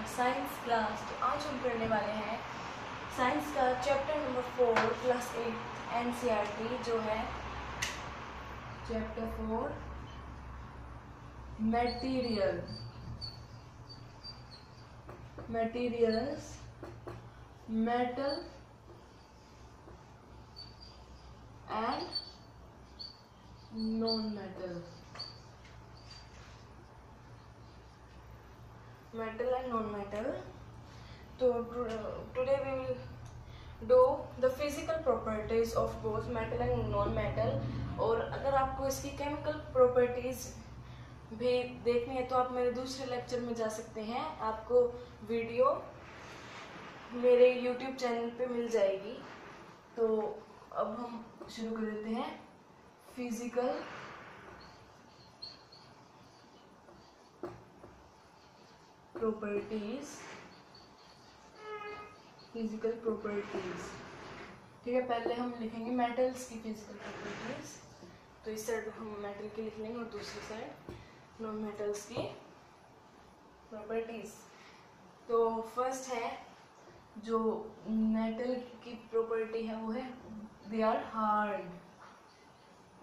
Science class. तो आज हम पढ़ने वाले हैं साइंस का चैप्टर नंबर 4 क्लास 8 एनसीईआरटी, जो है chapter 4 materials, metal and non metal. Metal and non-metal. So today we will do the physical properties of both metal and non-metal. और अगर आपको इसकी chemical properties भी देखनी है तो आप मेरे दूसरे लेक्चर में जा सकते हैं। आपको वीडियो मेरे YouTube चैनल पे मिल जाएगी। तो अब हम शुरू कर देते हैं फिजिकल प्रॉपर्टीज। ठीक है, पहले हम लिखेंगे मेटल्स की फिजिकल प्रॉपर्टीज। तो इस साइड हम मेटल की लिख लेंगे और दूसरी साइड नॉन मेटल्स की प्रॉपर्टीज। तो फर्स्ट है जो मेटल की प्रॉपर्टी है वो है they are hard.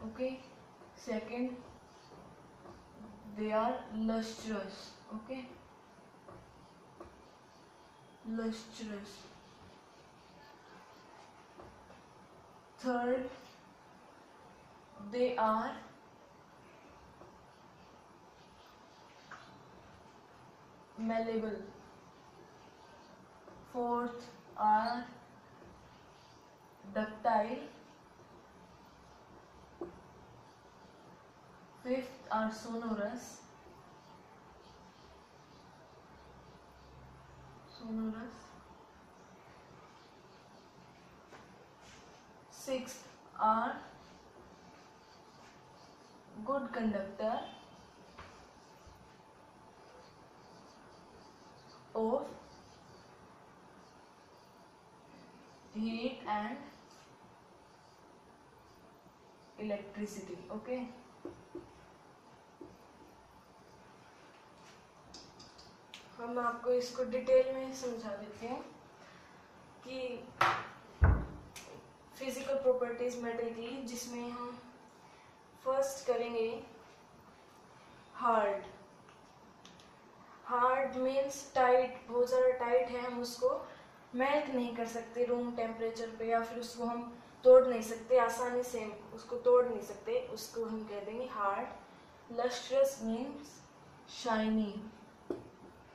Okay, second they are lustrous. Okay, lustrous. Third, they are malleable. Fourth are ductile. Fifth are sonorous. Sixth are good conductor of heat and electricity. Okay, हम आपको इसको detail में समझा देते हैं कि फिजिकल प्रॉपर्टीज मेटल की, जिसमें हम फर्स्ट करेंगे हार्ड। हार्ड मीन्स टाइट, बहुत ज़्यादा टाइट है, हम उसको मेल्ट नहीं कर सकते रूम टेम्परेचर पे, या फिर उसको हम तोड़ नहीं सकते आसानी से, उसको तोड़ नहीं सकते, उसको हम कह देंगे हार्ड। लस्ट्रस मीन्स शाइनी,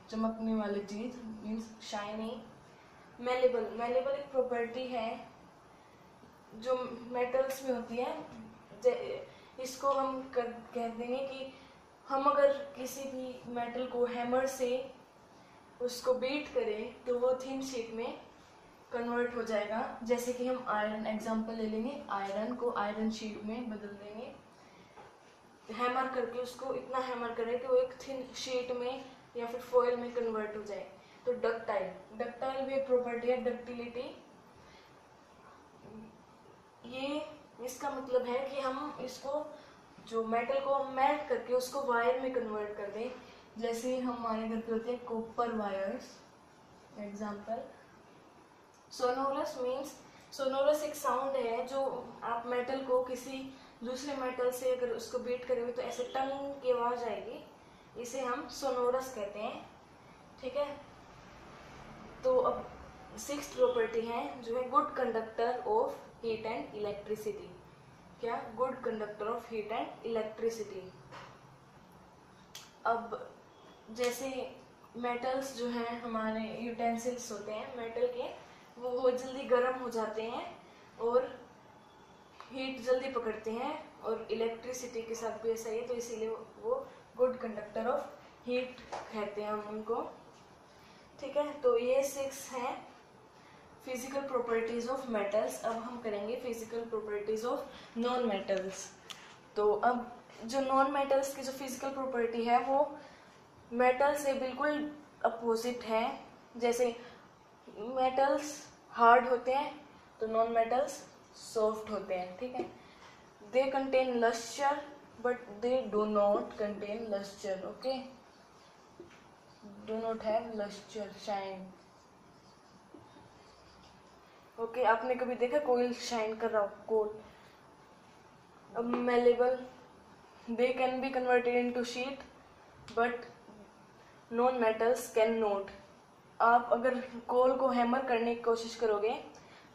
चमकने वाली चीज, मीन्स शाइनी। मेलेबल, मेलेबल एक प्रॉपर्टी है जो मेटल्स में होती है। इसको हम कह देंगे कि हम अगर किसी भी मेटल को हैमर से उसको बीट करें तो वो थिन शीट में कन्वर्ट हो जाएगा। जैसे कि हम आयरन एग्जांपल ले लेंगे, आयरन को आयरन शीट में बदल देंगे, हैमर करके उसको इतना हैमर करें कि वो एक थिन शीट में या फिर फॉयल में कन्वर्ट हो जाए। तो डक्टाइल, डक्टाइल भी एक प्रॉपर्टी है, डक्टिलिटी। ये इसका मतलब है कि हम इसको जो मेटल को मेल्ट करके उसको वायर में कन्वर्ट कर दें। जैसे हमारे घर पे होते हैं copper wires example. Sonorous means, sonorous एक साउंड है जो आप मेटल को किसी दूसरे मेटल से अगर उसको बीट करेंगे तो ऐसे टंग की आवाज आएगी, इसे हम सोनोरस कहते हैं। ठीक है, तो अब सिक्स्थ प्रॉपर्टी है जो है good conductor of heat and electricity. क्या? Good conductor of heat and electricity. अब जैसे मेटल्स जो हैं, हमारे यूटेंसिल्स होते हैं मेटल के, वो जल्दी गर्म हो जाते हैं और हीट जल्दी पकड़ते हैं, और इलेक्ट्रिसिटी के साथ भी ऐसा ही है, तो इसीलिए वो गुड कंडक्टर ऑफ हीट कहते हैं हम उनको। ठीक है, तो ये 6 हैं फिजिकल प्रॉपर्टीज ऑफ मेटल्स। अब हम करेंगे physical properties of non metals. तो अब जो नॉन मेटल्स की जो फिजिकल प्रॉपर्टी है वो मेटल से बिल्कुल अपोजिट है। जैसे मेटल्स हार्ड होते हैं तो नॉन मेटल्स सॉफ्ट होते हैं। ठीक है, they contain lustre but they do not contain lustre. Okay, do not have luster, shine. Okay, आपने कभी देखा कोयल शाइन कर रहा हो? कोल. अब malleable, they can be converted into sheet, but non metals can not. आप अगर कोल को हैमर करने की कोशिश करोगे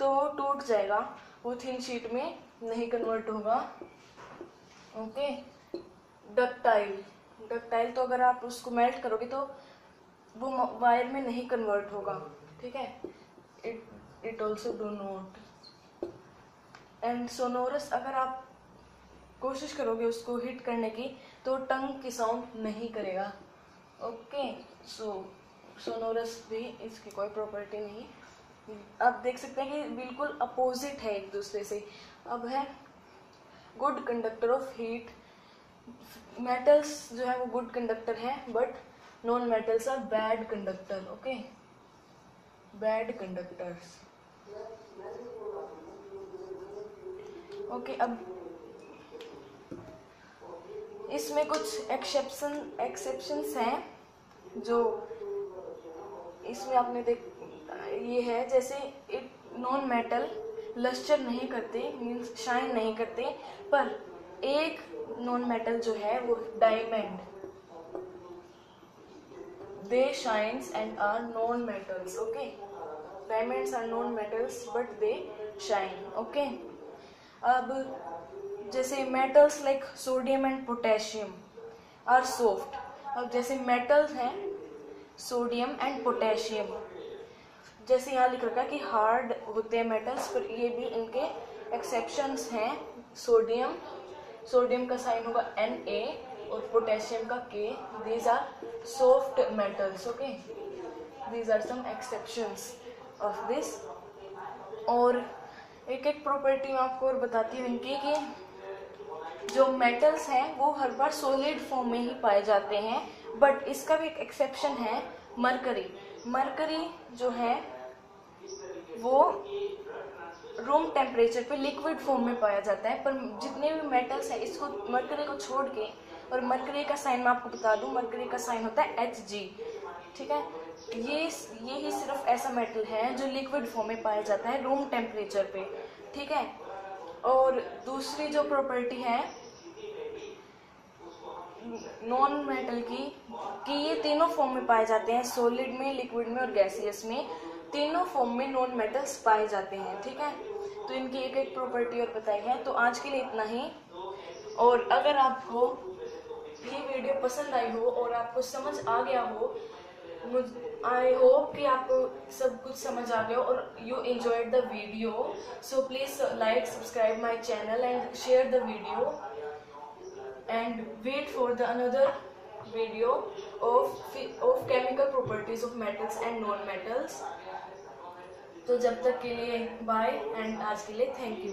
तो वो टूट जाएगा, वो थिन शीट में नहीं कन्वर्ट होगा. ओके. डक्टाइल, डक्टाइल तो अगर आप उसको मेल्ट करोगे तो वो वायर में नहीं कन्वर्ट होगा. ठीक है. It also do not. And sonorous, अगर आप कोशिश करोगे उसको हिट करने की तो टंग की साउंड नहीं करेगा. ओके. सो सोनोरस भी इसकी कोई प्रॉपर्टी नहीं. आप देख सकते हैं कि बिल्कुल अपोजिट है एक दूसरे से. अब है good conductor of heat. Metals जो है वो गुड कंडक्टर है, but non metals are bad conductor. Okay, bad conductors. Okay. अब इसमें कुछ एक्सेप्शंस हैं जो इसमें आपने ये है, जैसे इट नॉन मेटल लस्टर नहीं करते, मीन्स शाइन नहीं करते, पर एक नॉन मेटल जो है वो diamond, they shines and are non metals. Okay. Diamonds are non metals but they shine. Okay. अब जैसे metals like sodium and potassium are soft. अब जैसे मेटल्स हैं सोडियम एंड पोटेशियम, जैसे यहाँ लिख रखा है कि हार्ड होते हैं मेटल्स, पर ये भी इनके एक्सेप्शंस हैं. सोडियम का साइन होगा Na और पोटेशियम का K. These are soft metals. Okay. These are some exceptions of this. और एक एक प्रॉपर्टी मैं आपको और बताती हूँ इनकी, कि जो मेटल्स हैं वो हर बार सॉलिड फॉर्म में ही पाए जाते हैं, बट इसका भी एक एक्सेप्शन है, मरकरी. मरकरी जो है वो रूम टेम्परेचर पे लिक्विड फॉर्म में पाया जाता है. पर जितने भी मेटल्स हैं इसको मरकरी को छोड़ के, और मरकरी का साइन मैं आपको बता दूं, मरकरी का साइन होता है Hg. ठीक है. ये ही सिर्फ ऐसा मेटल है जो लिक्विड फॉर्म में पाया जाता है रूम टेम्परेचर पे. ठीक है. और दूसरी जो प्रॉपर्टी है नॉन मेटल की ये तीनों फॉर्म में पाए जाते हैं, सॉलिड में, लिक्विड में और गैसियस में. तीनों फॉर्म में नॉन मेटल्स पाए जाते हैं. ठीक है. तो इनकी एक एक प्रॉपर्टी और बताई है. तो आज के लिए इतना ही. और अगर आपको ये वीडियो पसंद आई हो और आपको समझ आ गया हो, आई होप कि आपको सब कुछ समझ आ गया और you enjoyed the video. So please like, subscribe my channel and share the video and wait for the another video of chemical properties of metals and non metals. तो जब तक के लिए बाय, एंड आज के लिए थैंक यू.